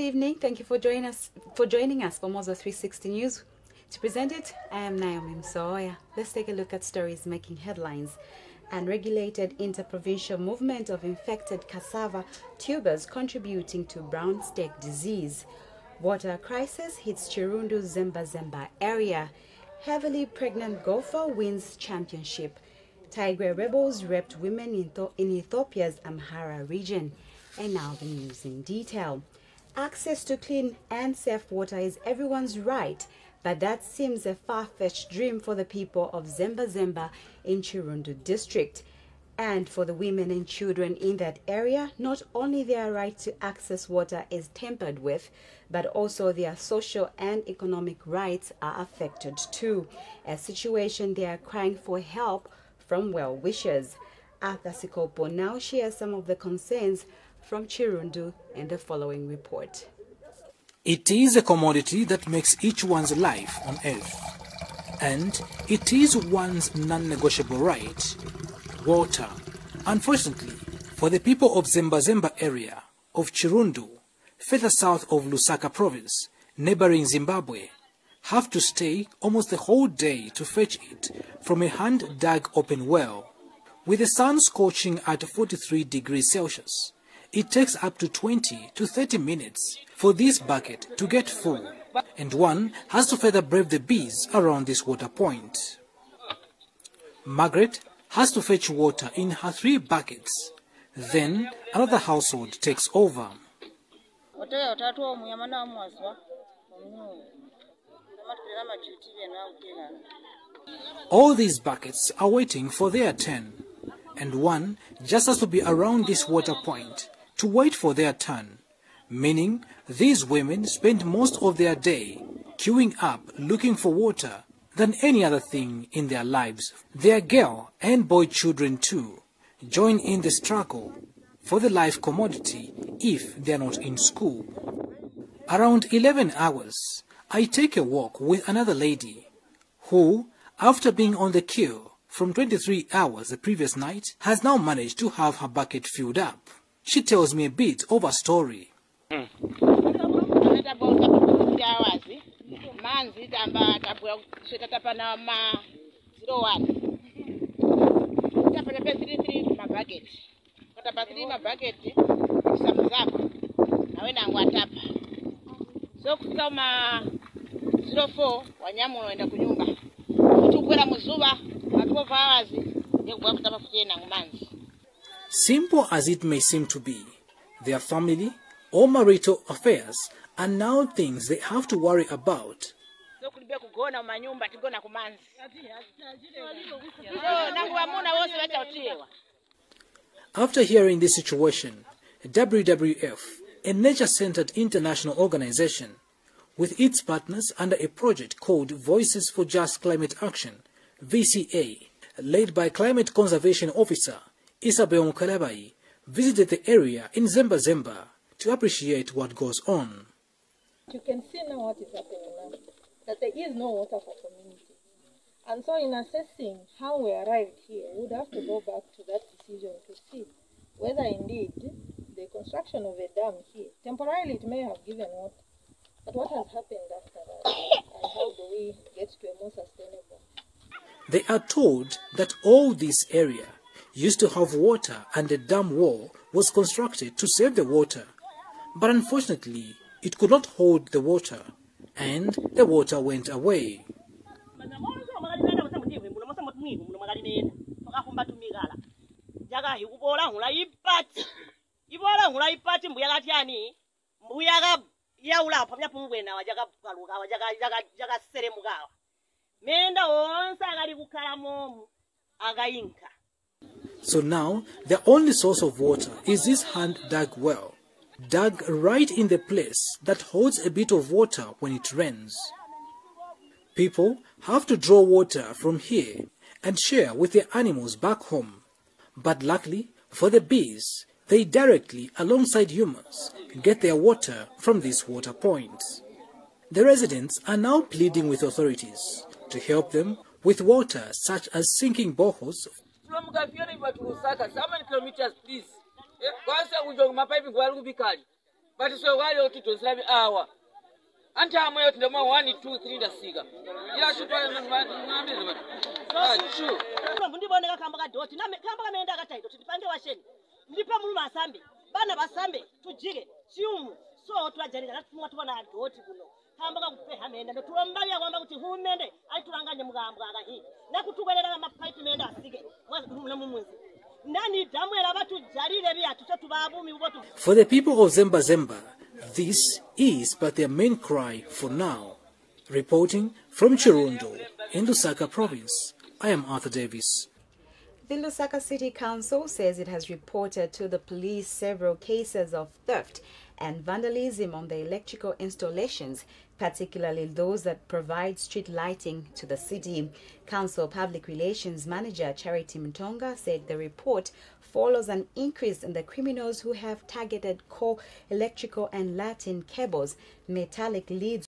evening. Thank you for joining us for Mozo 360 News. To present it, I am Naomi Msoya. Let's take a look at stories making headlines. Unregulated interprovincial movement of infected cassava tubers contributing to brown stake disease. Water crisis hits Chirundu Zemba Zemba area. Heavily pregnant golfer wins championship. Tigray rebels raped women in Ethiopia's Amhara region. And now the news in detail. Access to clean and safe water is everyone's right, but that seems a far-fetched dream for the people of Zemba Zemba in Chirundu district. And for the women and children in that area, not only their right to access water is tampered with, but also their social and economic rights are affected too, a situation they are crying for help from well-wishers. Arthur Sikopo now shares some of the concerns from Chirundu in the following report. It is a commodity that makes each one's life on earth, and it is one's non-negotiable right. Water. Unfortunately, for the people of Zemba Zemba area of Chirundu, further south of Lusaka province, neighboring Zimbabwe, have to stay almost the whole day to fetch it from a hand-dug open well. With the sun scorching at 43 degrees Celsius, it takes up to 20 to 30 minutes for this bucket to get full, and one has to further brave the bees around this water point. Margaret has to fetch water in her 3 buckets. Then another household takes over. All these buckets are waiting for their turn, and one just has to be around this water point to wait for their turn, meaning these women spend most of their day queuing up looking for water than any other thing in their lives. Their girl and boy children too join in the struggle for the life commodity if they are not in school. Around 11 hours, I take a walk with another lady who, after being on the queue from 23 hours the previous night, has now managed to have her bucket filled up. She tells me a bit of her story. Simple as it may seem to be, their family or marital affairs are now things they have to worry about. After hearing this situation, WWF, a nature-centered international organization, with its partners under a project called Voices for Just Climate Action, VCA, led by Climate Conservation Officer Isabel Mukalabai, visited the area in Zemba Zemba to appreciate what goes on. You can see now what is happening now, that there is no water for community. And so in assessing how we arrived here, we would have to go back to that decision to see whether indeed the construction of a dam here, temporarily it may have given water, but what has happened after that, and how do we get to a more sustainable? They are told that all this area used to have water and a dam wall was constructed to save the water, but unfortunately it could not hold the water, and the water went away. So now the only source of water is this hand-dug well, dug right in the place that holds a bit of water when it rains. People have to draw water from here and share with their animals back home. But luckily for the bees, they directly, alongside humans, get their water from these water points. The residents are now pleading with authorities to help them with water such as sinking boreholes. From Kafue to Lusaka, how many kilometers, please? Once we don't map, we will be called. But so why you to serve hour? Until I'm waiting the more 1, 2, 3 the cigar. Yeah, should try and true. Ndiboneka kamba doti na kamba kameenda kataito tipange washeni ndipe muluma asambe bana basambe tujire chiumu so twajanira natumwa tubona doti kuno kamba kakupe hamenda ndo tulombalia kwamba kuti humende alitulanganye mugambwa akahi na kutubelera mapipe menda asige mwa mumunzi nani damwela batujalire bya tutatubabumi ubotu. For the people of Zemba Zemba, this is but their main cry for now. Reporting from Chirundu in Lusaka province, I am Arthur Davis. The Lusaka City Council says it has reported to the police several cases of theft and vandalism on the electrical installations, particularly those that provide street lighting to the city. Council Public Relations Manager Charity Mtonga said the report follows an increase in the criminals who have targeted core electrical and lighting cables, metallic leads,